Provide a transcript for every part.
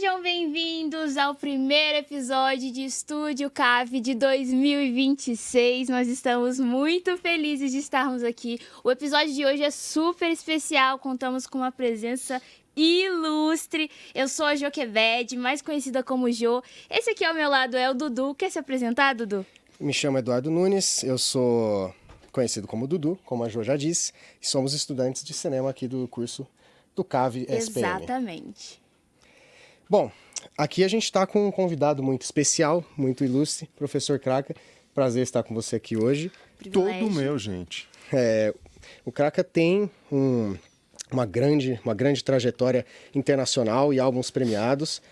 Sejam bem-vindos ao primeiro episódio de Estúdio CAV de 2026. Nós estamos muito felizes de estarmos aqui. O episódio de hoje é super especial, contamos com uma presença ilustre. Eu sou a Joquebed, mais conhecida como Jo. Esse aqui ao meu lado é o Dudu. Quer se apresentar, Dudu? Me chamo Eduardo Nunes, eu sou conhecido como Dudu, como a Jo já disse, e somos estudantes de cinema aqui do curso do CAV SPM. Exatamente. Bom, aqui a gente está com um convidado muito especial, muito ilustre, professor Kraka. Prazer estar com você aqui hoje. Privilégio. Todo meu, gente. O Kraka tem uma grande trajetória internacional e álbuns premiados.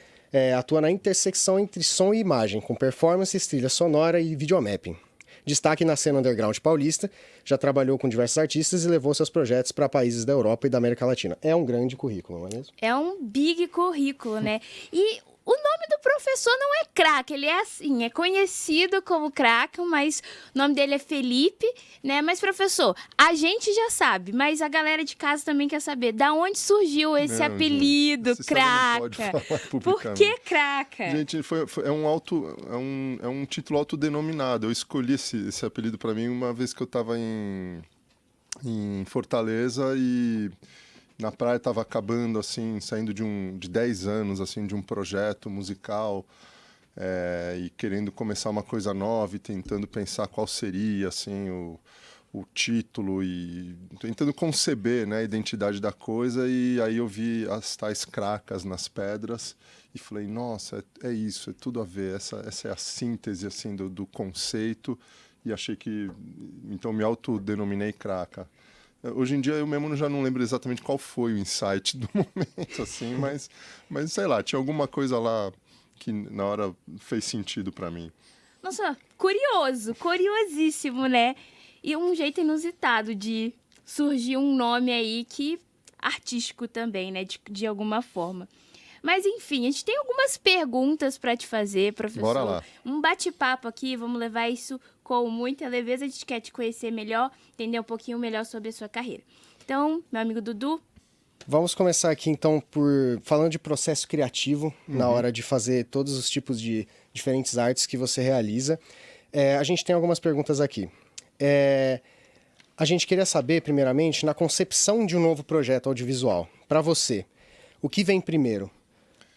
Atua na intersecção entre som e imagem, com performances, trilha sonora e videomapping. Destaque na cena underground paulista, já trabalhou com diversos artistas e levou seus projetos para países da Europa e da América Latina. É um grande currículo, não é mesmo? É um big currículo, né? E o nome do professor não é Kraka, ele é assim, é conhecido como Kraka, mas o nome dele é Felipe, né? Mas, professor, a gente já sabe, mas a galera de casa também quer saber da onde surgiu esse Não, apelido, gente, não pode Kraka. falar Por publicamente. que Kraka? Gente, é um título autodenominado. Eu escolhi esse apelido para mim uma vez que eu estava em Fortaleza e na praia estava acabando, assim, saindo de 10 anos, assim, de um projeto musical e querendo começar uma coisa nova e tentando pensar qual seria, assim, o título e tentando conceber, né, a identidade da coisa. E aí eu vi as tais cracas nas pedras e falei, nossa, é isso, é tudo a ver, essa é a síntese, assim, do conceito. E achei que, então me autodenominei Kraka. Hoje em dia eu mesmo já não lembro exatamente qual foi o insight do momento, assim, mas sei lá, tinha alguma coisa lá que na hora fez sentido para mim. Nossa, curiosíssimo, né? E um jeito inusitado de surgir um nome aí que artístico também, né? De alguma forma. Mas enfim, a gente tem algumas perguntas para te fazer, professor. Bora lá. Um bate-papo aqui, vamos levar isso com muita leveza. A gente quer te conhecer melhor, entender um pouquinho melhor sobre a sua carreira. Então, meu amigo Dudu. Vamos começar aqui então falando de processo criativo na hora de fazer todos os tipos de diferentes artes que você realiza. A gente tem algumas perguntas aqui. A gente queria saber, primeiramente, na concepção de um novo projeto audiovisual, para você, o que vem primeiro?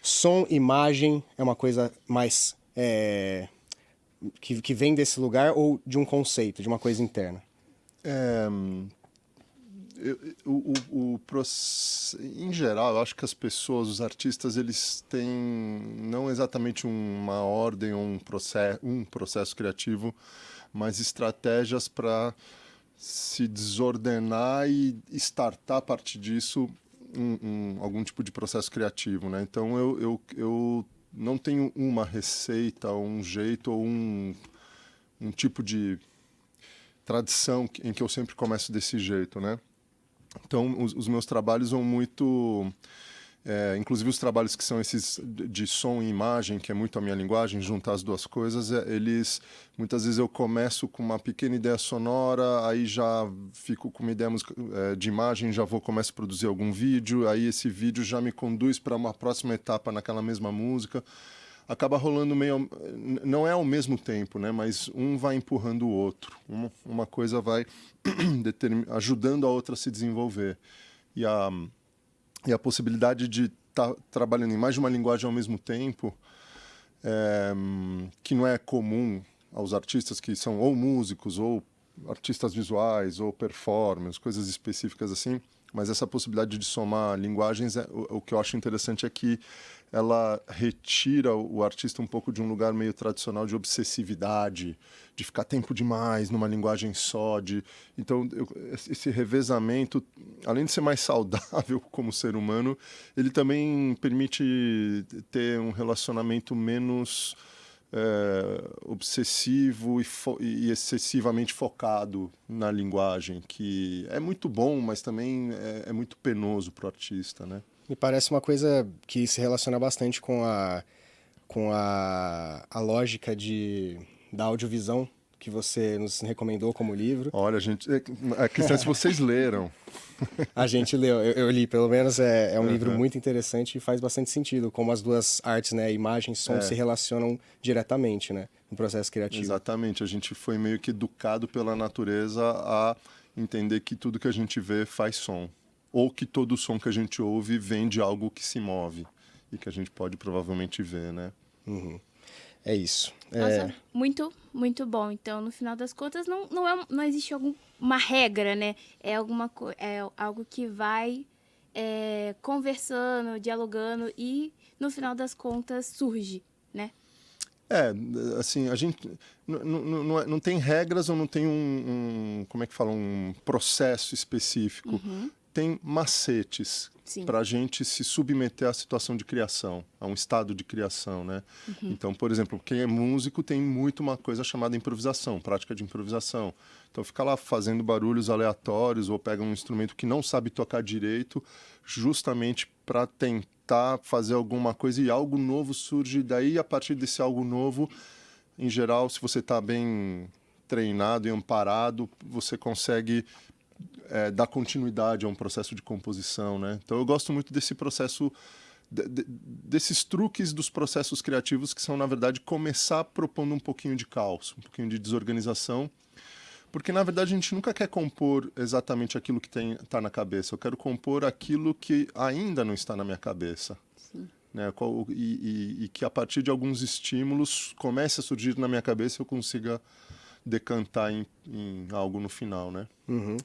Som, imagem, é uma coisa mais que vem desse lugar ou de um conceito, de uma coisa interna? Em geral, eu acho que as pessoas, os artistas, eles têm não exatamente uma ordem ou um processo criativo, mas estratégias para se desordenar e startar a partir disso algum tipo de processo criativo, né? Então eu não tenho uma receita, um jeito ou um tipo de tradição em que eu sempre começo desse jeito, né? Então os meus trabalhos vão muito... inclusive os trabalhos que são esses de som e imagem, que é muito a minha linguagem, juntar as duas coisas, eles muitas vezes eu começo com uma pequena ideia sonora, aí já fico com uma ideia de imagem, começo a produzir algum vídeo, aí esse vídeo já me conduz para uma próxima etapa naquela mesma música. Acaba rolando meio... Não é ao mesmo tempo, né? Mas um vai empurrando o outro. Uma coisa vai ajudando a outra a se desenvolver. E a possibilidade de estar trabalhando em mais de uma linguagem ao mesmo tempo, que não é comum aos artistas que são ou músicos, ou artistas visuais, ou performers, coisas específicas assim. Mas essa possibilidade de somar linguagens, o que eu acho interessante é que ela retira o artista um pouco de um lugar meio tradicional de obsessividade, de ficar tempo demais numa linguagem só. Então, esse revezamento, além de ser mais saudável como ser humano, ele também permite ter um relacionamento menos obsessivo e excessivamente focado na linguagem, que é muito bom, mas também é muito penoso para o artista, né? Me parece uma coisa que se relaciona bastante com a lógica da audiovisão, que você nos recomendou como livro? Olha, a questão é se vocês leram. A gente leu, eu li, pelo menos é um livro muito interessante e faz bastante sentido, como as duas artes, né, imagem e som, se relacionam diretamente, né, no processo criativo. Exatamente, a gente foi meio que educado pela natureza a entender que tudo que a gente vê faz som, ou que todo som que a gente ouve vem de algo que se move e que a gente pode provavelmente ver, né? Uhum. É isso. Nossa, muito, muito bom. Então, no final das contas, não existe uma regra, né? É algo que vai conversando, dialogando e, no final das contas, surge, né? Assim, a gente não tem regras ou não tem como é que fala, um processo específico. Tem macetes para a gente se submeter à situação de criação, a um estado de criação, né? Então, por exemplo, quem é músico tem muito uma coisa chamada improvisação, prática de improvisação. Então, fica lá fazendo barulhos aleatórios ou pega um instrumento que não sabe tocar direito, justamente para tentar fazer alguma coisa e algo novo surge. Daí, a partir desse algo novo, em geral, se você está bem treinado e amparado, você consegue dar continuidade a um processo de composição, né? Então eu gosto muito desse processo, desses truques dos processos criativos que são, na verdade, começar propondo um pouquinho de caos, um pouquinho de desorganização, porque, na verdade, a gente nunca quer compor exatamente aquilo que está na cabeça. Eu quero compor aquilo que ainda não está na minha cabeça. Sim. Né? E que, a partir de alguns estímulos, comece a surgir na minha cabeça e eu consiga decantar em algo no final, né?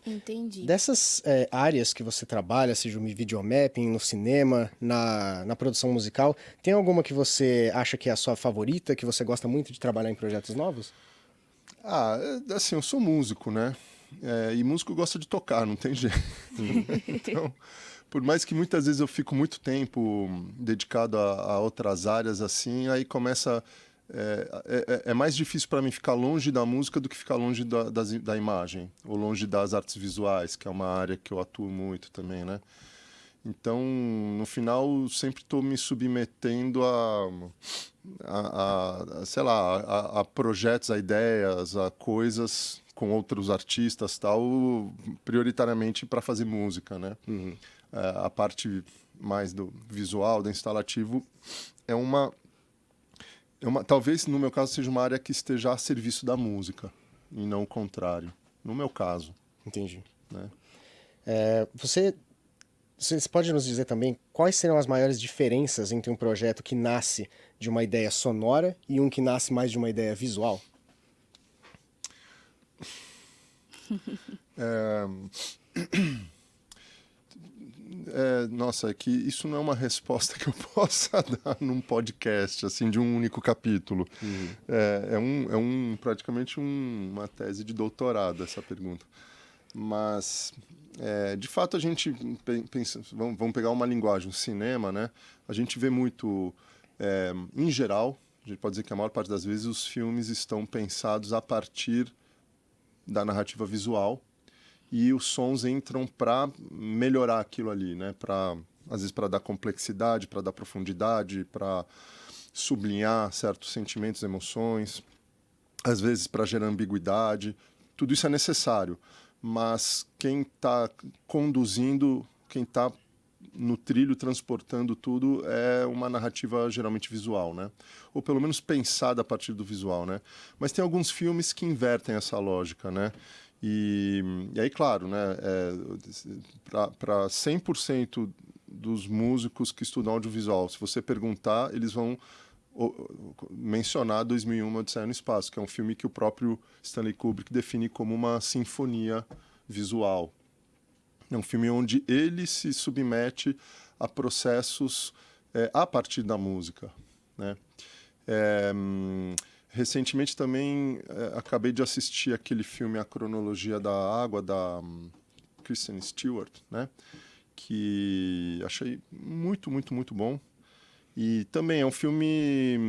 Entendi. Dessas áreas que você trabalha, seja no videomapping, no cinema, na produção musical, tem alguma que você acha que é a sua favorita, que você gosta muito de trabalhar em projetos novos? Assim, eu sou músico, né? E músico gosta de tocar, não tem jeito. Então, por mais que muitas vezes eu fico muito tempo dedicado a outras áreas, assim, aí começa... É mais difícil para mim ficar longe da música do que ficar longe da imagem, ou longe das artes visuais, que é uma área que eu atuo muito também, né? Então, no final, sempre estou me submetendo sei lá, a projetos, a ideias, a coisas com outros artistas, tal, prioritariamente para fazer música, né? A parte mais do visual, do instalativo, talvez, no meu caso, seja uma área que esteja a serviço da música, e não o contrário. No meu caso. Entendi. Né? Você pode nos dizer também quais serão as maiores diferenças entre um projeto que nasce de uma ideia sonora e um que nasce mais de uma ideia visual? Nossa, é que isso não é uma resposta que eu possa dar num podcast, assim, de um único capítulo. Praticamente uma tese de doutorado, essa pergunta. Mas, de fato, a gente pensa... Vamos pegar uma linguagem, o cinema, né? A gente vê muito, em geral, a gente pode dizer que a maior parte das vezes os filmes estão pensados a partir da narrativa visual, e os sons entram para melhorar aquilo ali, né? Às vezes para dar complexidade, para dar profundidade, para sublinhar certos sentimentos, emoções, às vezes para gerar ambiguidade. Tudo isso é necessário, mas quem está conduzindo, quem está no trilho transportando tudo é uma narrativa geralmente visual, né? Ou pelo menos pensada a partir do visual, né? Mas tem alguns filmes que invertem essa lógica, né? E aí, claro, né, para 100% dos músicos que estudam audiovisual, se você perguntar, eles vão mencionar 2001, Odisseia no Espaço, que é um filme que o próprio Stanley Kubrick define como uma sinfonia visual. É um filme onde ele se submete a processos a partir da música, né? Recentemente também acabei de assistir aquele filme A Cronologia da Água, da Kristen Stewart, né? Que achei muito, muito, muito bom. E também é um filme,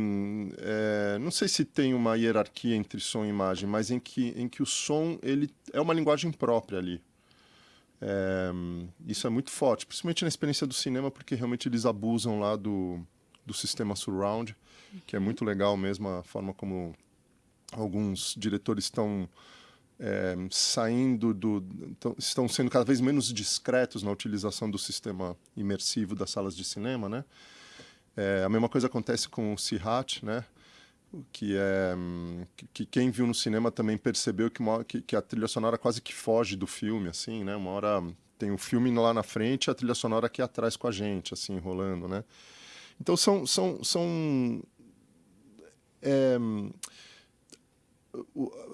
não sei se tem uma hierarquia entre som e imagem, mas em que o som ele é uma linguagem própria ali. Isso é muito forte, principalmente na experiência do cinema, porque realmente eles abusam lá do sistema surround, que é muito legal mesmo, a forma como alguns diretores estão estão sendo cada vez menos discretos na utilização do sistema imersivo das salas de cinema, né? A mesma coisa acontece com o Sirat, né? Que quem viu no cinema também percebeu que a trilha sonora quase que foge do filme, assim, né? Uma hora tem o filme lá na frente, a trilha sonora aqui atrás com a gente, assim, rolando, né? Então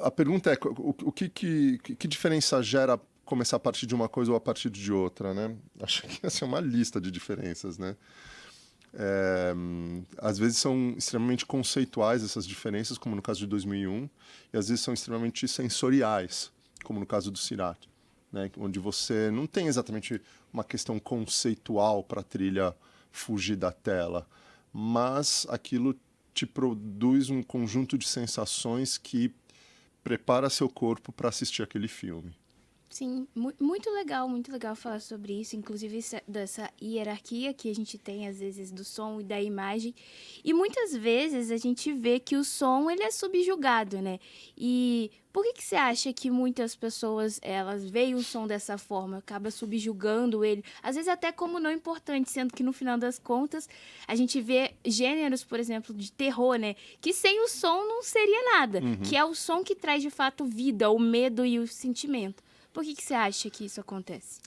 a pergunta é o que diferença gera começar a partir de uma coisa ou a partir de outra, né? Acho que essa é uma lista de diferenças, né? Às vezes são extremamente conceituais essas diferenças, como no caso de 2001, e às vezes são extremamente sensoriais, como no caso do Sirat, né? Onde você não tem exatamente uma questão conceitual para a trilha fugir da tela, mas aquilo te produz um conjunto de sensações que prepara seu corpo para assistir aquele filme. Sim, muito legal falar sobre isso, inclusive dessa hierarquia que a gente tem, às vezes, do som e da imagem. E muitas vezes a gente vê que o som, ele é subjugado, né? E por que você acha que muitas pessoas, elas veem o som dessa forma, acaba subjugando ele, às vezes até como não importante, sendo que no final das contas a gente vê gêneros, por exemplo, de terror, né? Que sem o som não seria nada, que é o som que traz de fato vida, o medo e o sentimento. Por que você acha que isso acontece?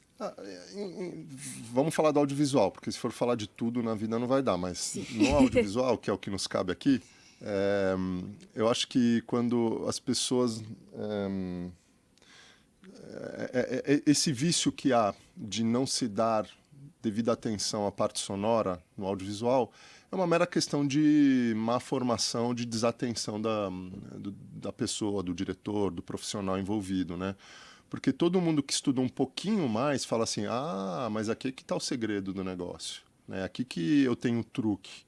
Vamos falar do audiovisual, porque se for falar de tudo na vida não vai dar, mas Sim. No audiovisual, que é o que nos cabe aqui, eu acho que quando as pessoas... esse vício que há de não se dar devida atenção à parte sonora no audiovisual é uma mera questão de má formação, de desatenção da pessoa, do diretor, do profissional envolvido, né? Porque todo mundo que estuda um pouquinho mais fala assim, mas aqui é que está o segredo do negócio, né? Aqui que eu tenho o truque,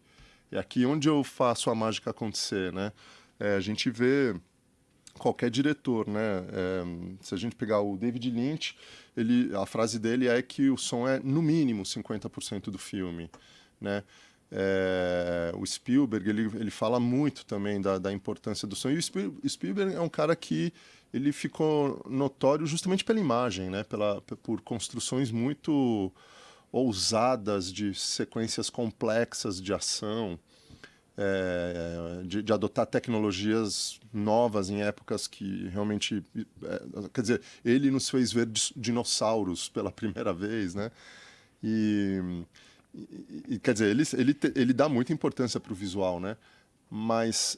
é aqui onde eu faço a mágica acontecer, né? A gente vê qualquer diretor, né? Se a gente pegar o David Lynch, a frase dele é que o som é no mínimo 50% do filme, né? O Spielberg, ele fala muito também da importância do som, e o Spielberg é um cara que ele ficou notório justamente pela imagem, né? Por construções muito ousadas de sequências complexas de ação, de adotar tecnologias novas em épocas que realmente... quer dizer, ele nos fez ver dinossauros pela primeira vez, né? Quer dizer, ele dá muita importância para o visual, né? Mas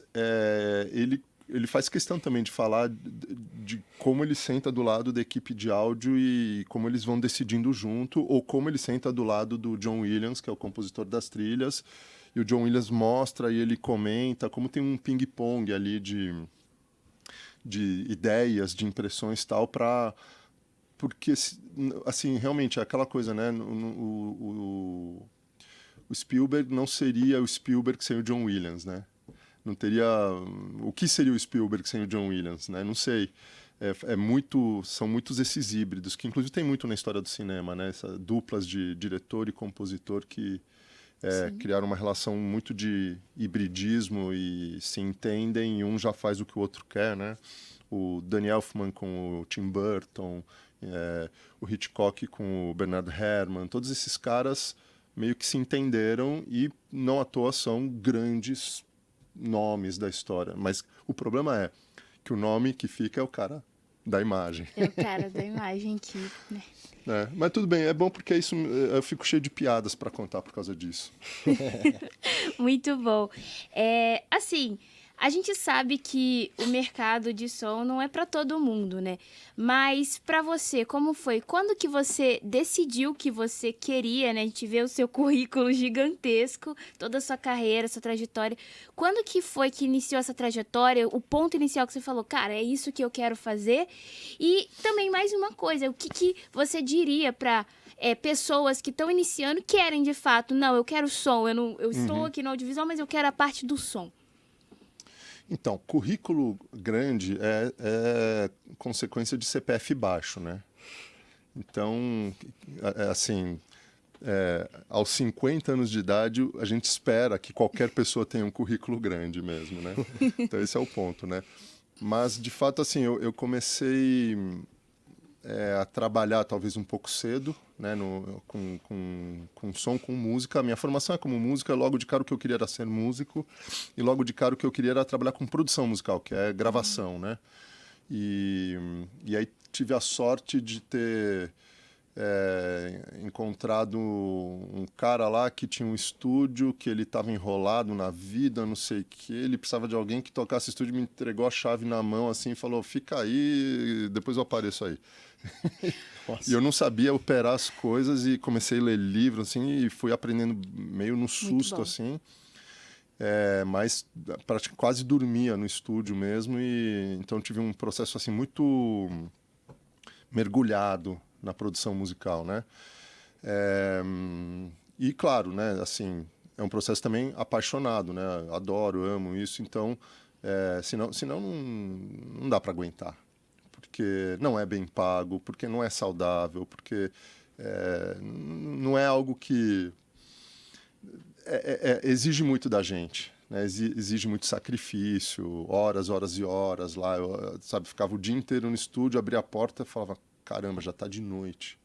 ele faz questão também de falar de como ele senta do lado da equipe de áudio e como eles vão decidindo junto, ou como ele senta do lado do John Williams, que é o compositor das trilhas, e o John Williams mostra e ele comenta, como tem um ping-pong ali de ideias, de impressões e tal, porque, assim, realmente é aquela coisa, né? O Spielberg não seria o Spielberg sem o John Williams, né? Não teria... O que seria o Spielberg sem o John Williams, né? Não sei. São muitos esses híbridos, que inclusive tem muito na história do cinema, né? Essas duplas de diretor e compositor que criaram uma relação muito de hibridismo e se entendem, e um já faz o que o outro quer, né? O Danny Elfman com o Tim Burton, o Hitchcock com o Bernard Herrmann, todos esses caras meio que se entenderam e não à toa são grandes nomes da história. Mas o problema é que o nome que fica é o cara da imagem. É o cara da imagem que... né? Mas tudo bem, é bom porque isso, eu fico cheio de piadas para contar por causa disso. Muito bom. Assim, a gente sabe que o mercado de som não é para todo mundo, né? Mas para você, como foi? Quando que você decidiu que você queria, né? A gente vê o seu currículo gigantesco, toda a sua carreira, sua trajetória. Quando que foi que iniciou essa trajetória? O ponto inicial que você falou, cara, é isso que eu quero fazer? E também mais uma coisa, o que você diria para pessoas que estão iniciando, querem de fato, não, eu quero som, eu estou aqui no audiovisual, mas eu quero a parte do som. Então, currículo grande é consequência de CPF baixo, né? Então, assim, aos 50 anos de idade, a gente espera que qualquer pessoa tenha um currículo grande mesmo, né? Então, esse é o ponto, né? Mas, de fato, assim, eu comecei a trabalhar talvez um pouco cedo, né, com som, com música. A minha formação é como música, logo de cara o que eu queria era ser músico, e logo de cara o que eu queria era trabalhar com produção musical, que é gravação, né? E aí tive a sorte de ter encontrado um cara lá que tinha um estúdio, que ele estava enrolado na vida, não sei o que, ele precisava de alguém que tocasse estúdio, me entregou a chave na mão assim e falou, fica aí, depois eu apareço aí. Nossa. E eu não sabia operar as coisas e comecei a ler livros assim e fui aprendendo meio no susto assim. Mas quase dormia no estúdio mesmo e então tive um processo assim muito mergulhado na produção musical, né? E claro, né? Assim, é um processo também apaixonado, né? Adoro, amo isso. Então, senão não dá para aguentar, porque não é bem pago, porque não é saudável, porque não é algo que exige muito da gente, né? Exige muito sacrifício, horas, horas e horas lá. Eu, sabe, ficava o dia inteiro no estúdio, abria a porta e falava, caramba, já está de noite.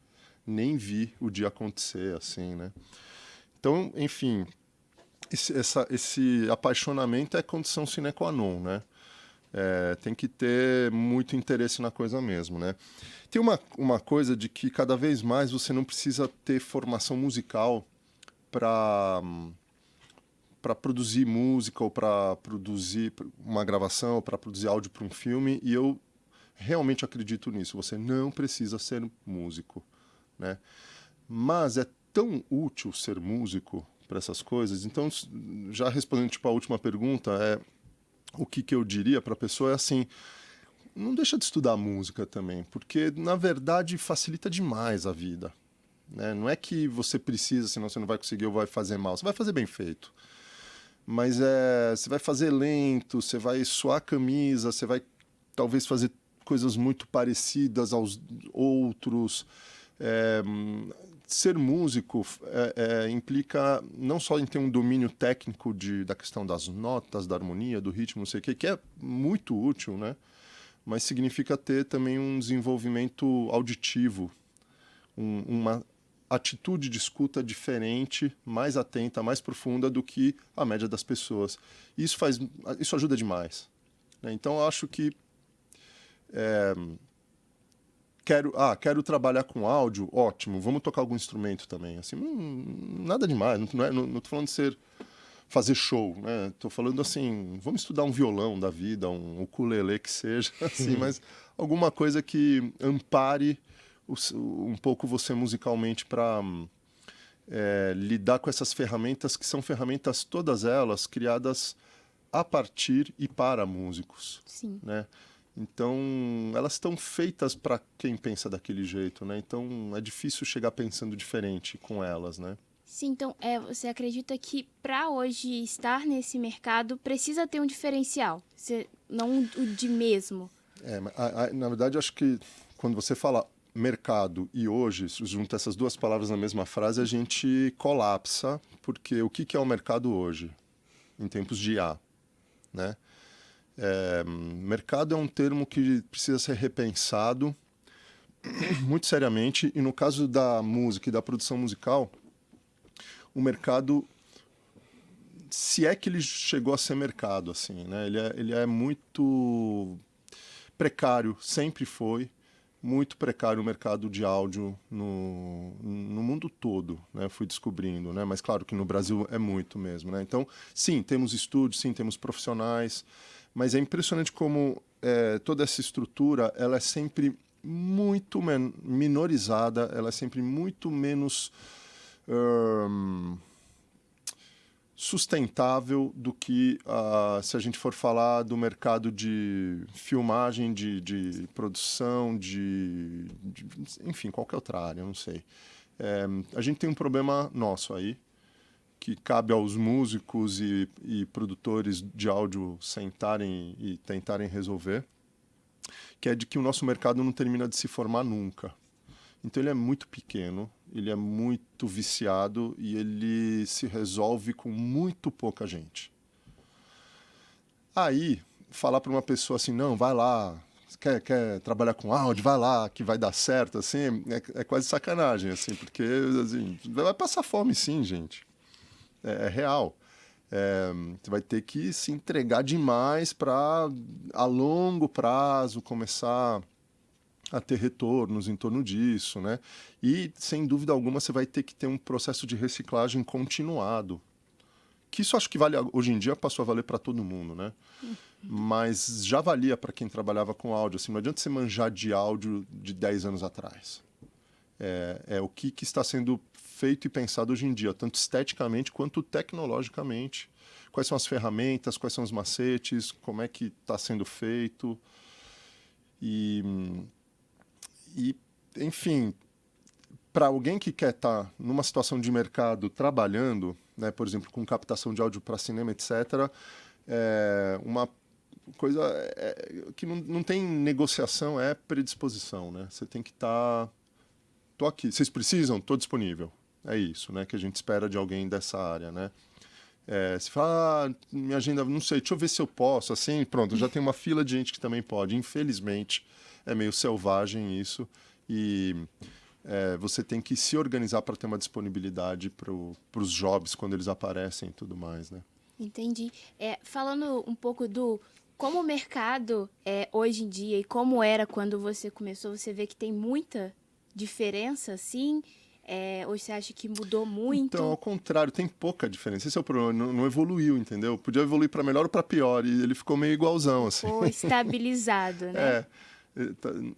Nem vi o dia acontecer, assim, né? Então, enfim, esse apaixonamento é condição sine qua non, né? Tem que ter muito interesse na coisa mesmo, né? Tem uma coisa de que cada vez mais você não precisa ter formação musical para produzir música ou para produzir uma gravação ou para produzir áudio para um filme, e eu realmente acredito nisso. Você não precisa ser músico, né? Mas é tão útil ser músico para essas coisas. Então, já respondendo tipo a última pergunta, o que eu diria para a pessoa é assim, não deixa de estudar música também, porque na verdade facilita demais a vida, né? Não é que você precisa, senão você não vai conseguir ou vai fazer mal. Você vai fazer bem feito. Mas você vai fazer lento, você vai suar a camisa, você vai talvez fazer coisas muito parecidas aos outros. Ser músico implica não só em ter um domínio técnico da questão das notas, da harmonia, do ritmo, não sei o quê, que é muito útil, né? Mas significa ter também um desenvolvimento auditivo, uma atitude de escuta diferente, mais atenta, mais profunda do que a média das pessoas. Isso ajuda demais, né? Então, eu acho que quero trabalhar com áudio, ótimo, vamos tocar algum instrumento também. Assim, nada demais, não tô falando de fazer show, né? Tô falando assim, vamos estudar um violão da vida, um ukulele que seja, assim, mas alguma coisa que ampare um pouco você musicalmente para lidar com essas ferramentas que são ferramentas todas elas criadas a partir e para músicos. Sim. Né? Então, elas estão feitas para quem pensa daquele jeito, né? Então, é difícil chegar pensando diferente com elas, né? Sim, então você acredita que para hoje estar nesse mercado precisa ter um diferencial, não o de mesmo? Na verdade, acho que quando você fala mercado e hoje, junta essas duas palavras na mesma frase, a gente colapsa, porque o que é o mercado hoje, em tempos de IA, né? Mercado é um termo que precisa ser repensado muito seriamente, e no caso da música e da produção musical, o mercado, se é que ele chegou a ser mercado, assim, né? Ele é muito precário, sempre foi muito precário o mercado de áudio no mundo todo, né? Fui descobrindo, né? Mas claro que no Brasil é muito mesmo, né? Então, sim, temos estúdios, sim, temos profissionais, mas é impressionante como toda essa estrutura, ela é sempre muito minorizada, ela é sempre muito menos sustentável do que se a gente for falar do mercado de filmagem, de produção, enfim, qualquer outra área, não sei. A gente tem um problema nosso aí, que cabe aos músicos e produtores de áudio sentarem e tentarem resolver, que é de que o nosso mercado não termina de se formar nunca. Então ele é muito pequeno, ele é muito viciado e ele se resolve com muito pouca gente. Aí falar para uma pessoa assim, não, vai lá, quer trabalhar com áudio, vai lá, que vai dar certo, assim, é quase sacanagem, assim, porque assim, vai passar fome sim, gente. É real. Você vai ter que se entregar demais para, a longo prazo, começar a ter retornos em torno disso, né? E, sem dúvida alguma, você vai ter que ter um processo de reciclagem continuado. Que isso acho que vale, hoje em dia passou a valer para todo mundo, né? Mas já valia para quem trabalhava com áudio. Assim, não adianta você manjar de áudio de 10 anos atrás. É o que está sendo feito e pensado hoje em dia, tanto esteticamente quanto tecnologicamente. Quais são as ferramentas, quais são os macetes, como é que está sendo feito. E enfim, para alguém que quer estar numa situação de mercado trabalhando, né, por exemplo, com captação de áudio para cinema, etc., uma coisa que não tem negociação é predisposição, né? Você tem que estar... Tô aqui. Vocês precisam? Tô disponível. É isso, né? Que a gente espera de alguém dessa área, né? Se fala, minha agenda, não sei, deixa eu ver se eu posso, assim, pronto, já tem uma fila de gente que também pode. Infelizmente, é meio selvagem isso e você tem que se organizar para ter uma disponibilidade para os jobs quando eles aparecem e tudo mais, né? Entendi. Falando um pouco do como o mercado é hoje em dia e como era quando você começou, você vê que tem muita diferença, assim? Hoje você acha que mudou muito? Então, ao contrário, tem pouca diferença. Esse é o problema, não evoluiu, entendeu? Podia evoluir para melhor ou para pior, e ele ficou meio igualzão, assim. Ou estabilizado, né?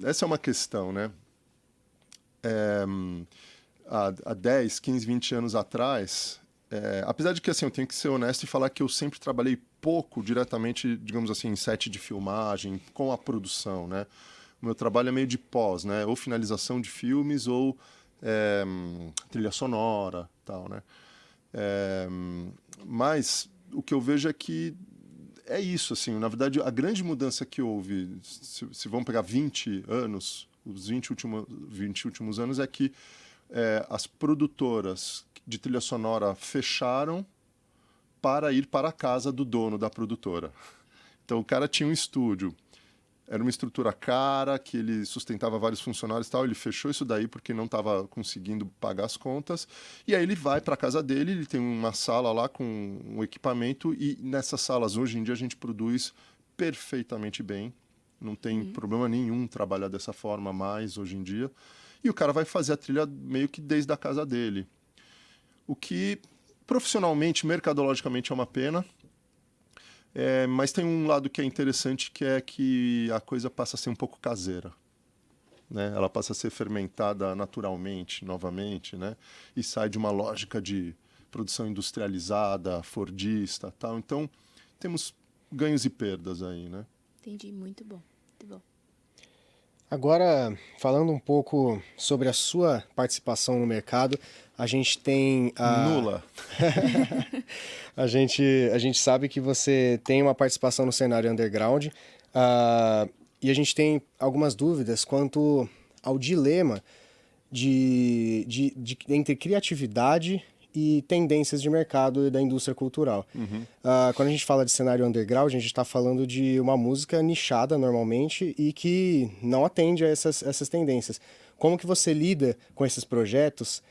Essa é uma questão, né? Há 10, 15, 20 anos atrás, apesar de que, assim, eu tenho que ser honesto e falar que eu sempre trabalhei pouco diretamente, digamos assim, em set de filmagem, com a produção, né? O meu trabalho é meio de pós, né? Ou finalização de filmes, ou trilha sonora, tal, né? Mas o que eu vejo é que é isso, assim, na verdade, a grande mudança que houve, se vamos pegar 20 anos, os 20 últimos anos, é que as produtoras de trilha sonora fecharam para ir para a casa do dono da produtora. Então, o cara tinha um estúdio, era uma estrutura cara, que ele sustentava vários funcionários e tal, ele fechou isso daí porque não estava conseguindo pagar as contas, e aí ele vai para a casa dele, ele tem uma sala lá com um equipamento, e nessas salas, hoje em dia, a gente produz perfeitamente bem, não tem problema nenhum trabalhar dessa forma mais hoje em dia, e o cara vai fazer a trilha meio que desde a casa dele. O que, profissionalmente, mercadologicamente, é uma pena, mas tem um lado que é interessante, que é que a coisa passa a ser um pouco caseira, né? Ela passa a ser fermentada naturalmente, novamente, né? E sai de uma lógica de produção industrializada, fordista, tal. Então, temos ganhos e perdas aí, né? Entendi, muito bom, muito bom. Agora, falando um pouco sobre a sua participação no mercado, a gente tem Nula. a gente sabe que você tem uma participação no cenário underground, e a gente tem algumas dúvidas quanto ao dilema entre criatividade e tendências de mercado e da indústria cultural. Quando a gente fala de cenário underground, a gente está falando de uma música nichada normalmente e que não atende a essas tendências. Como que você lida com esses projetos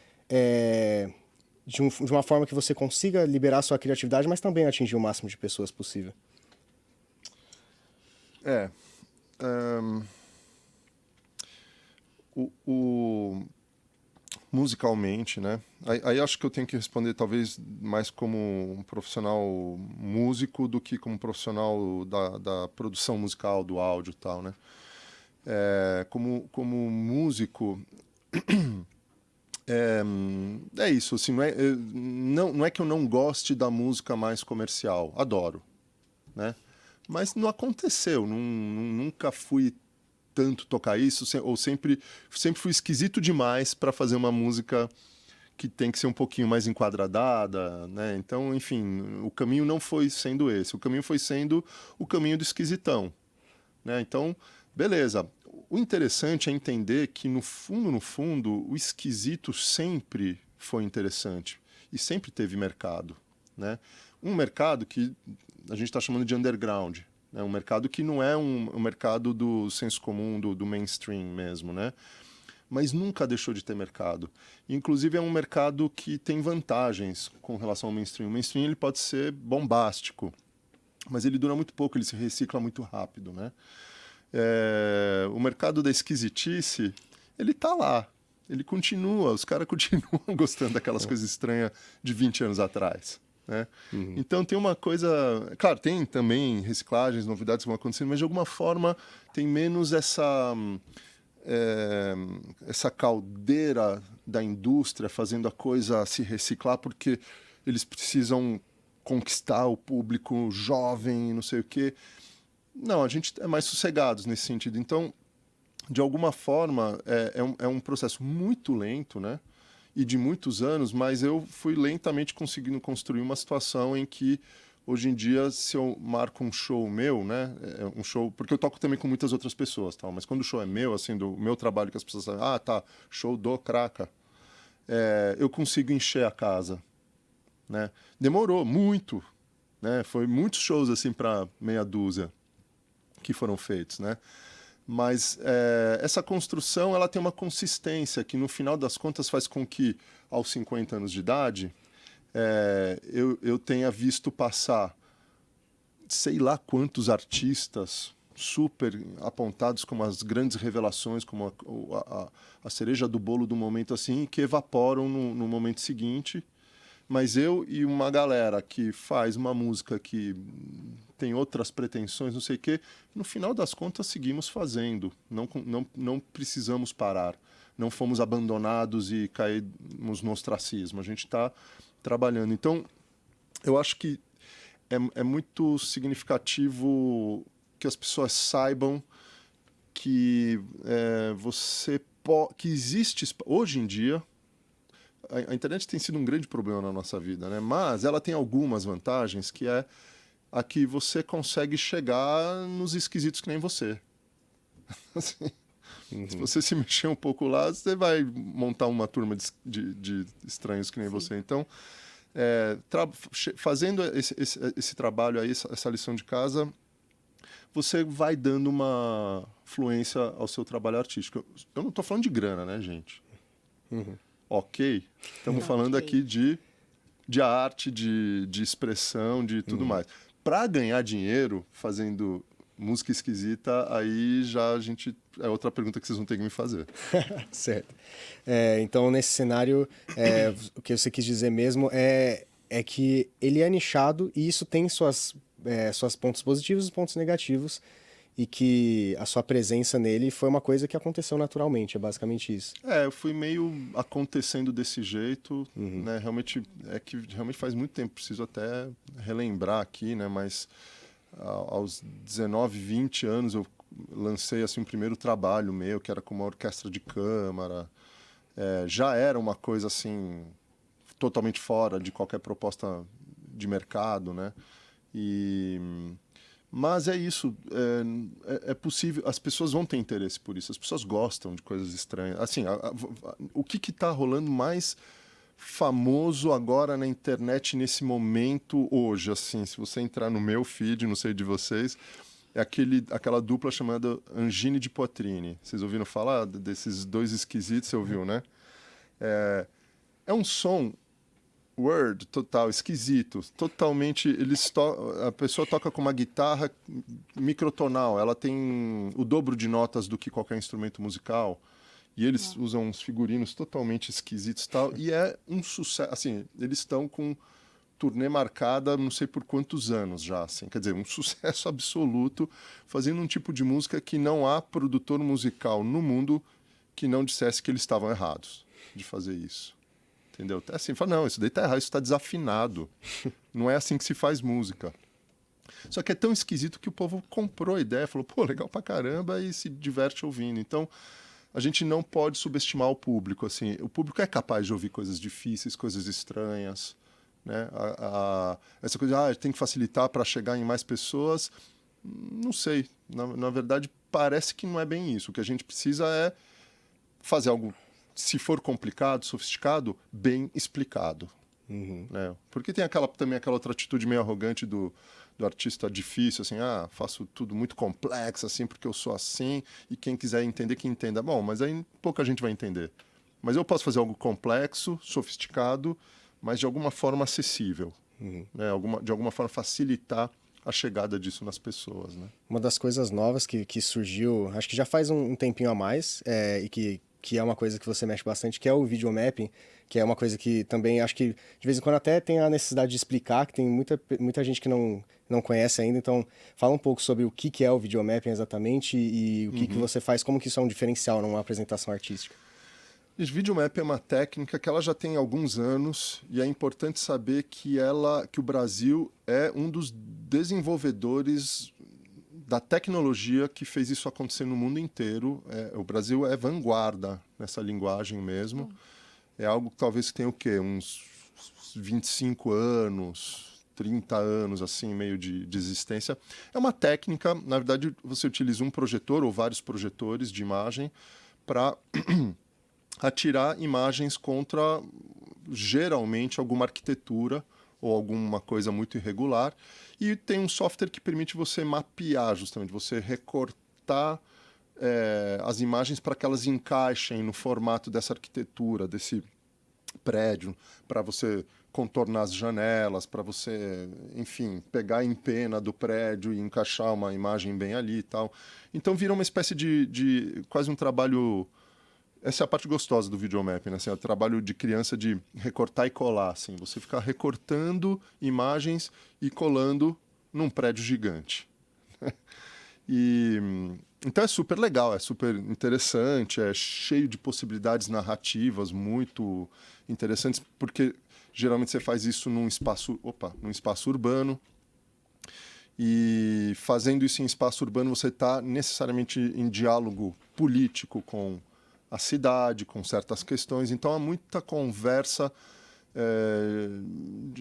de uma forma que você consiga liberar sua criatividade, mas também atingir o máximo de pessoas possível? Musicalmente, né? Aí acho que eu tenho que responder talvez mais como um profissional músico do que como profissional da produção musical, do áudio e tal, né? Como músico, é isso, assim, não é que eu não goste da música mais comercial, adoro, né? Mas não aconteceu, nunca fui tanto tocar isso, ou sempre fui esquisito demais para fazer uma música que tem que ser um pouquinho mais enquadradada, né? Então, enfim, o caminho não foi sendo esse, o caminho foi sendo o caminho do esquisitão, né? Então, beleza. O interessante é entender que, no fundo, o esquisito sempre foi interessante e sempre teve mercado, né? Um mercado que a gente está chamando de underground, É um mercado que não é um mercado do senso comum, do mainstream mesmo, né? Mas nunca deixou de ter mercado. Inclusive, é um mercado que tem vantagens com relação ao mainstream. O mainstream ele pode ser bombástico, mas ele dura muito pouco, ele se recicla muito rápido, né? O mercado da esquisitice, ele tá lá. Ele continua, os caras continuam gostando daquelas coisas estranhas de 20 anos atrás. Né? Então tem uma coisa... Claro, tem também reciclagens, novidades que vão acontecendo, mas de alguma forma tem menos essa caldeira da indústria fazendo a coisa se reciclar porque eles precisam conquistar o público jovem, não sei o quê. Não, a gente é mais sossegados nesse sentido. Então, de alguma forma, é um processo muito lento, né? E de muitos anos, mas eu fui lentamente conseguindo construir uma situação em que, hoje em dia, se eu marco um show meu, né? Um show, porque eu toco também com muitas outras pessoas, tal, mas quando o show é meu, assim, do meu trabalho, que as pessoas falam, tá, show do Kraka, eu consigo encher a casa, né? Demorou muito, né? Foi muitos shows, assim, para meia dúzia que foram feitos, né? Mas essa construção ela tem uma consistência que, no final das contas, faz com que, aos 50 anos de idade, eu tenha visto passar sei lá quantos artistas super apontados como as grandes revelações, como a cereja do bolo do momento, assim, que evaporam no momento seguinte. Mas eu e uma galera que faz uma música que tem outras pretensões, não sei o quê, no final das contas seguimos fazendo. Não precisamos parar. Não fomos abandonados e caímos no ostracismo. A gente está trabalhando. Então, eu acho que é muito significativo que as pessoas saibam que que existe hoje em dia. A internet tem sido um grande problema na nossa vida, né? Mas ela tem algumas vantagens, que é a que você consegue chegar nos esquisitos que nem você. Assim, se você se mexer um pouco lá, você vai montar uma turma de estranhos que nem você. Então, fazendo esse trabalho aí, essa lição de casa, você vai dando uma fluência ao seu trabalho artístico. Eu não estou falando de grana, né, gente? Ok? Estamos falando aqui de arte, de expressão, de tudo mais. Para ganhar dinheiro fazendo música esquisita, aí já é outra pergunta que vocês vão ter que me fazer. Certo. Então, nesse cenário, o que você quis dizer mesmo é que ele é nichado e isso tem suas pontos positivos e pontos negativos, e que a sua presença nele foi uma coisa que aconteceu naturalmente, é basicamente isso. Eu fui meio acontecendo desse jeito, né? Realmente faz muito tempo, preciso até relembrar aqui, né? Mas aos 19, 20 anos eu lancei assim, o primeiro trabalho meu, que era com uma orquestra de câmara. Já era uma coisa assim totalmente fora de qualquer proposta de mercado, né? Mas é isso, é possível, as pessoas vão ter interesse por isso, as pessoas gostam de coisas estranhas. Assim, o que está rolando mais famoso agora na internet nesse momento hoje, assim, se você entrar no meu feed, não sei de vocês, é aquela dupla chamada Angine de Poitrine. Vocês ouviram falar desses dois esquisitos, você ouviu, né? É um som... Word, total, esquisito, totalmente, a pessoa toca com uma guitarra microtonal, ela tem o dobro de notas do que qualquer instrumento musical, e eles usam uns figurinos totalmente esquisitos e tal, e é um sucesso, assim, eles estão com turnê marcada não sei por quantos anos já, assim, quer dizer, um sucesso absoluto, fazendo um tipo de música que não há produtor musical no mundo que não dissesse que eles estavam errados de fazer isso. Entendeu? Assim, fala, não, isso daí tá errado, isso tá desafinado. Não é assim que se faz música. Só que é tão esquisito que o povo comprou a ideia, falou, pô, legal pra caramba, e se diverte ouvindo. Então, a gente não pode subestimar o público, assim. O público é capaz de ouvir coisas difíceis, coisas estranhas, né? Essa coisa, tem que facilitar para chegar em mais pessoas. Não sei. Na verdade, parece que não é bem isso. O que a gente precisa é fazer algo, se for complicado, sofisticado, bem explicado. Né? Porque tem também aquela outra atitude meio arrogante do artista difícil, assim, faço tudo muito complexo, assim, porque eu sou assim, e quem quiser entender, que entenda. Bom, mas aí pouca gente vai entender. Mas eu posso fazer algo complexo, sofisticado, mas de alguma forma acessível. Né? De alguma forma facilitar a chegada disso nas pessoas. Né? Uma das coisas novas que surgiu, acho que já faz um tempinho a mais, e que é uma coisa que você mexe bastante, que é o videomapping, que é uma coisa que também acho que de vez em quando até tem a necessidade de explicar, que tem muita gente que não conhece ainda. Então, fala um pouco sobre o que é o videomapping exatamente e o que você faz, como que isso é um diferencial numa apresentação artística. O videomapping é uma técnica que ela já tem alguns anos e é importante saber que o Brasil é um dos desenvolvedores da tecnologia que fez isso acontecer no mundo inteiro. O Brasil é vanguarda nessa linguagem mesmo. É algo que talvez tenha o quê? Uns 25 anos, 30 anos, assim, meio de existência. É uma técnica, na verdade, você utiliza um projetor ou vários projetores de imagem para atirar imagens contra, geralmente, alguma arquitetura ou alguma coisa muito irregular. E tem um software que permite você mapear, justamente, você recortar as imagens para que elas encaixem no formato dessa arquitetura, desse prédio, para você contornar as janelas, para você, enfim, pegar a empena do prédio e encaixar uma imagem bem ali e tal. Então vira uma espécie de quase um trabalho. Essa é a parte gostosa do videomapping, né? Assim, é o trabalho de criança de recortar e colar. Assim. Você ficar recortando imagens e colando num prédio gigante. Então é super legal, é super interessante, é cheio de possibilidades narrativas muito interessantes, porque geralmente você faz isso num espaço urbano. E fazendo isso em espaço urbano, você está necessariamente em diálogo político com a cidade, com certas questões. Então há muita conversa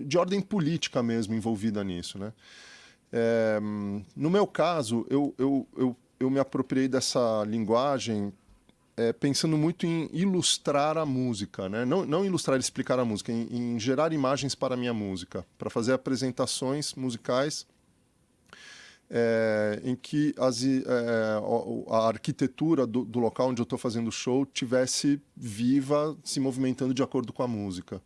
de ordem política mesmo envolvida nisso, né? No meu caso, eu me apropriei dessa linguagem pensando muito em ilustrar a música, né? Não ilustrar e explicar a música, em gerar imagens para a minha música, para fazer apresentações musicais em que a arquitetura do local onde eu estou fazendo o show tivesse viva, se movimentando de acordo com a música.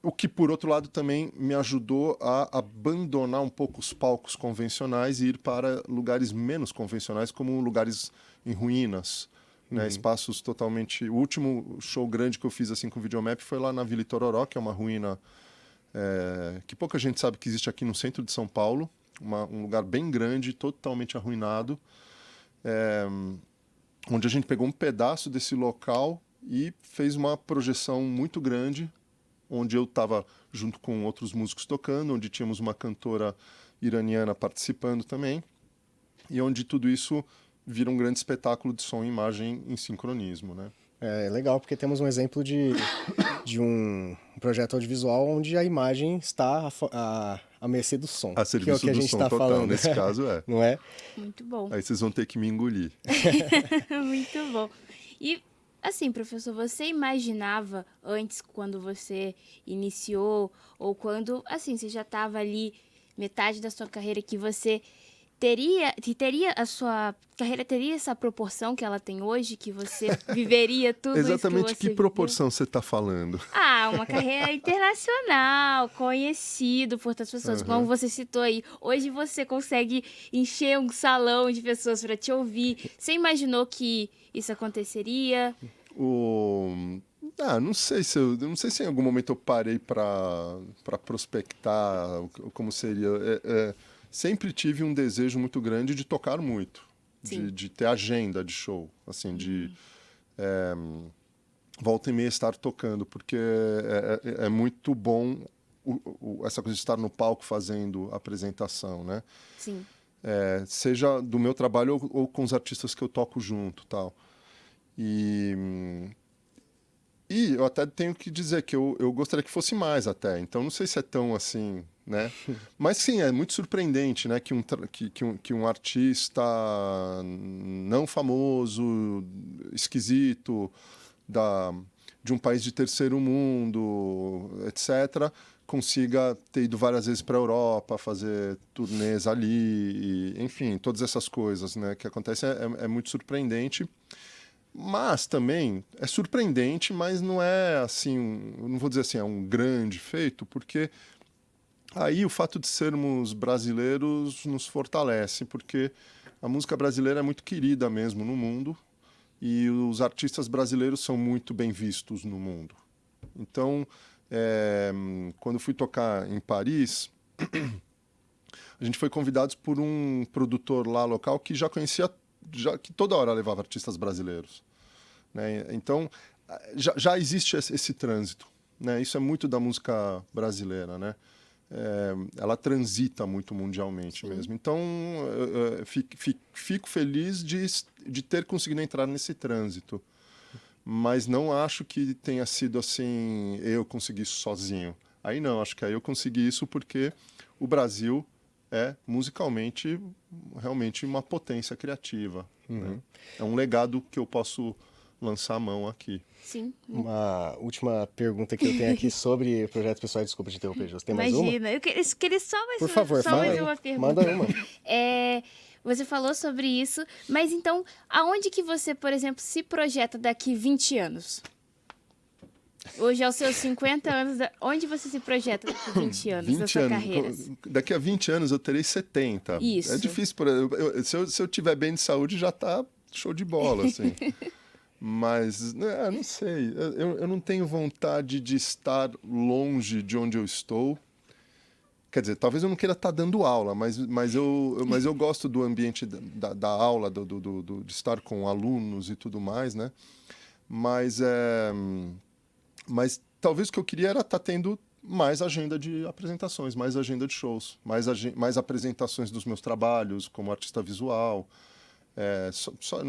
O que, por outro lado, também me ajudou a abandonar um pouco os palcos convencionais e ir para lugares menos convencionais, como lugares em ruínas, né? Espaços totalmente... O último show grande que eu fiz assim com o videomap foi lá na Vila Itororó, que é uma ruína que pouca gente sabe que existe aqui no centro de São Paulo. Um lugar bem grande, totalmente arruinado, onde a gente pegou um pedaço desse local e fez uma projeção muito grande, onde eu estava junto com outros músicos tocando, onde tínhamos uma cantora iraniana participando também, e onde tudo isso vira um grande espetáculo de som e imagem em sincronismo, né? É legal porque temos um exemplo de um projeto audiovisual onde a imagem está à mercê do som. A serviço que é o que a do gente som está total, falando. nesse caso Não é? Muito bom. Aí vocês vão ter que me engolir. Muito bom. E, assim, professor, você imaginava antes, quando você iniciou, ou quando, assim, você já estava ali, metade da sua carreira, que você teria a sua carreira teria essa proporção que ela tem hoje, que você viveria tudo Exatamente isso que você que proporção você está falando? uma carreira internacional, conhecido por tantas pessoas, como você citou aí. Hoje você consegue encher um salão de pessoas para te ouvir. Você imaginou que isso aconteceria? Não sei se em algum momento eu parei para prospectar como seria. Sempre tive um desejo muito grande de tocar muito, de ter agenda de show, assim, de volta e meia estar tocando, porque é muito bom essa coisa de estar no palco fazendo apresentação, né? Sim. Seja do meu trabalho ou com os artistas que eu toco junto, tal. E eu até tenho que dizer que eu gostaria que fosse mais até. Então não sei se é tão assim, né? Mas sim, é muito surpreendente, né? Que um artista não famoso, esquisito, de um país de terceiro mundo, etc., consiga ter ido várias vezes para a Europa, fazer turnês ali, enfim, todas essas coisas, né, que acontecem é muito surpreendente. Mas também é surpreendente, mas não é assim, não vou dizer assim, é um grande feito, porque aí o fato de sermos brasileiros nos fortalece, porque a música brasileira é muito querida mesmo no mundo e os artistas brasileiros são muito bem vistos no mundo. Então, quando fui tocar em Paris, a gente foi convidados por um produtor lá local que já conhecia, que toda hora levava artistas brasileiros, né? Então, já existe esse trânsito, né? Isso é muito da música brasileira, né? Ela transita muito mundialmente. Sim. Mesmo. Então, fico feliz de ter conseguido entrar nesse trânsito, mas não acho que tenha sido assim, eu consegui isso sozinho. Aí não, acho que aí eu consegui isso porque o Brasil é musicalmente realmente uma potência criativa. Né? É um legado que eu posso lançar a mão aqui. Sim. Uma última pergunta que eu tenho aqui sobre projetos pessoais. Desculpa te interromper, Jô. Você tem mais uma? Imagina, eu queria só mais, Por favor, só fala mais aí. uma pergunta. Manda uma. Você falou sobre isso, mas então, aonde que você, por exemplo, se projeta daqui 20 anos? Hoje, aos seus 50 anos, onde você se projeta daqui 20 anos da sua carreira? Daqui a 20 anos eu terei 70. Isso. É difícil, se eu tiver bem de saúde, já tá show de bola, assim. Mas, não sei, eu não tenho vontade de estar longe de onde eu estou. Quer dizer, talvez eu não queira estar dando aula, mas eu gosto do ambiente da aula, de estar com alunos e tudo mais, né? Mas talvez o que eu queria era estar tendo mais agenda de apresentações, mais agenda de shows, mais apresentações dos meus trabalhos como artista visual.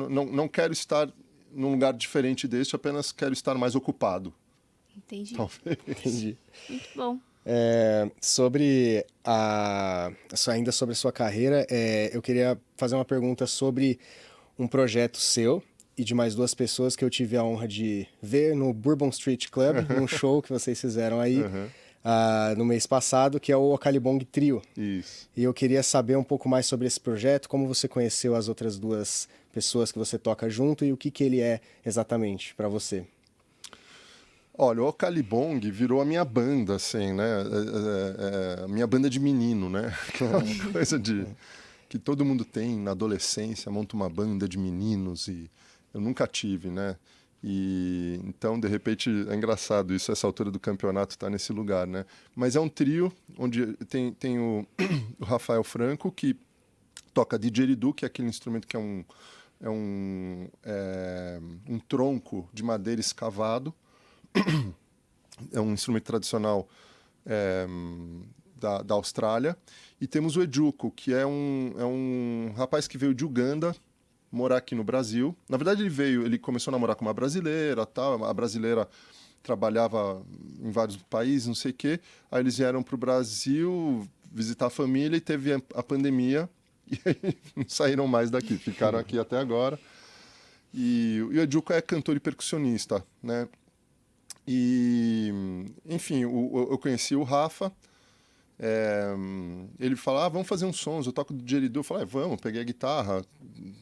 Não quero estar num lugar diferente deste, apenas quero estar mais ocupado. Entendi. Talvez. Entendi. Muito bom. Ainda sobre a sua carreira, eu queria fazer uma pergunta sobre um projeto seu e de mais duas pessoas que eu tive a honra de ver no Bourbon Street Club, num show que vocês fizeram aí no mês passado, que é o Ocalibong Trio. Isso. E eu queria saber um pouco mais sobre esse projeto, como você conheceu as outras duas pessoas que você toca junto e o que ele é exatamente para você. Olha, o Ocalibong virou a minha banda, assim, né? A minha banda de menino, né? Uma coisa que todo mundo tem na adolescência, monta uma banda de meninos e eu nunca tive, né? E então, de repente, é engraçado isso, essa altura do campeonato está nesse lugar, né? Mas é um trio onde tem o Rafael Franco, que toca didgeridoo, que é aquele instrumento que é um tronco de madeira escavado. É um instrumento tradicional da Austrália. E temos o Ejuko, que é um rapaz que veio de Uganda morar aqui no Brasil. Na verdade, ele começou a namorar com uma brasileira, tal. A brasileira trabalhava em vários países, não sei o quê. Aí eles vieram para o Brasil visitar a família e teve a pandemia e aí não saíram mais daqui, ficaram aqui até agora. E o Ejuko é cantor e percussionista, né? E, enfim, eu conheci o Rafa, ele falou, vamos fazer uns sons, eu toco didgeridoo, eu falei, vamos, peguei a guitarra,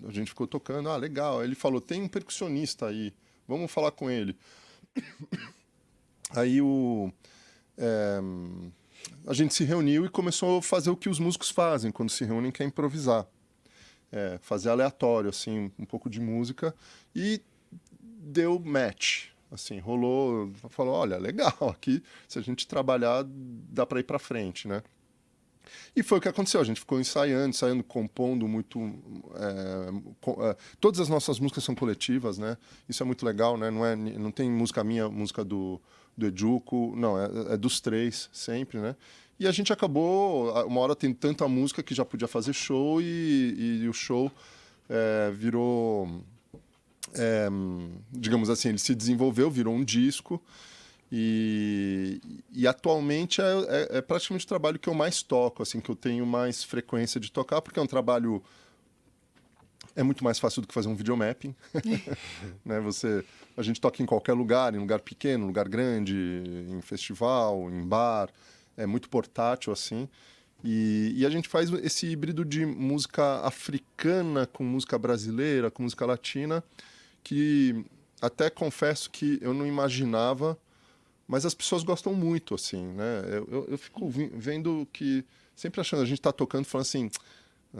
a gente ficou tocando, legal. Aí ele falou, tem um percussionista aí, vamos falar com ele. Aí a gente se reuniu e começou a fazer o que os músicos fazem quando se reúnem, que é improvisar. Fazer aleatório, assim, um pouco de música, e deu match. Assim, rolou, falou, olha, legal, aqui, se a gente trabalhar, dá para ir para frente, né? E foi o que aconteceu, a gente ficou ensaiando, compondo muito... todas as nossas músicas são coletivas, né? Isso é muito legal, né? Não tem música minha, música do Ejuko, não, é dos três, sempre, né? E a gente acabou, uma hora tem tanta música que já podia fazer show e o show virou... digamos assim, ele se desenvolveu, virou um disco e atualmente é praticamente o trabalho que eu mais toco, assim, que eu tenho mais frequência de tocar, porque é um trabalho É muito mais fácil do que fazer um videomapping. Né? A gente toca em qualquer lugar, em lugar pequeno, lugar grande, em festival, em bar. É muito portátil, assim. E a gente faz esse híbrido de música africana com música brasileira, com música latina, que até confesso que eu não imaginava, mas as pessoas gostam muito, assim, né? Eu fico vendo que, sempre achando, a gente tá tocando, falando assim,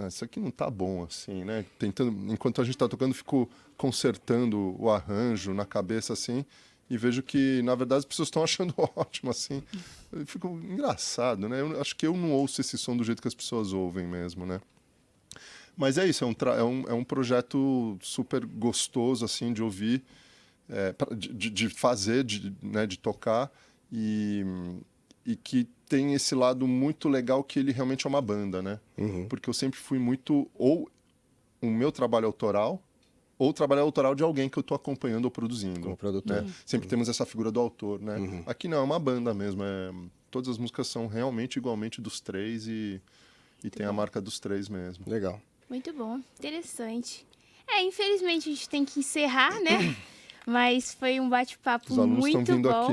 isso aqui não tá bom, assim, né? Enquanto a gente tá tocando, fico consertando o arranjo na cabeça, assim, e vejo que, na verdade, as pessoas estão achando ótimo, assim. Eu fico engraçado, né? Eu acho que eu não ouço esse som do jeito que as pessoas ouvem mesmo, né? Mas é isso, é um projeto super gostoso, assim, de ouvir, de fazer, né, de tocar, e que tem esse lado muito legal que ele realmente é uma banda, né? Uhum. Porque eu sempre fui muito, ou o meu trabalho autoral, ou o trabalho autoral de alguém que eu estou acompanhando ou produzindo. Como produtor. Né? Sempre temos essa figura do autor, né? Aqui não, é uma banda mesmo. Todas as músicas são realmente igualmente dos três e tem a marca dos três mesmo. Legal. Muito bom, interessante. Infelizmente a gente tem que encerrar, né? Mas foi um bate-papo Os alunos muito estão vindo bom.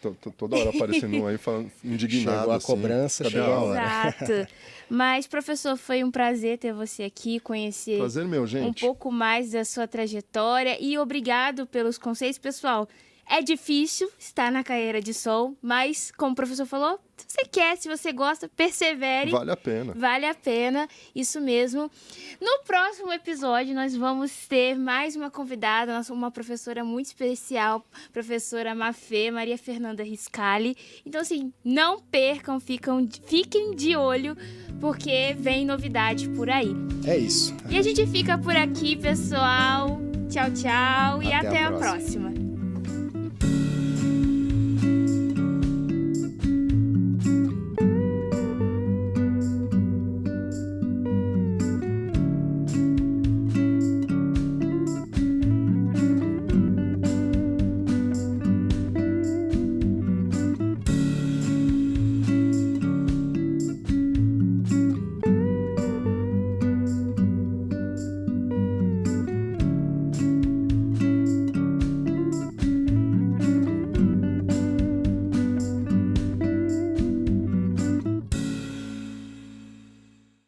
aqui toda hora aparecendo aí, falando, indignado. Chegou a assim, cobrança, cadê chegou a a hora. Exato. Mas, professor, foi um prazer ter você aqui, conhecer Prazer meu, um gente. pouco mais da sua trajetória e obrigado pelos conselhos. Pessoal, é difícil estar na carreira de som, mas, como o professor falou, se você quer, se você gosta, persevere. Vale a pena. Vale a pena, isso mesmo. No próximo episódio, nós vamos ter mais uma convidada, uma professora muito especial, professora Mafê, Maria Fernanda Riscali. Então, assim, não percam, fiquem de olho, porque vem novidade por aí. É isso. E a gente fica por aqui, pessoal. Tchau, tchau e Até até a a próxima. próxima.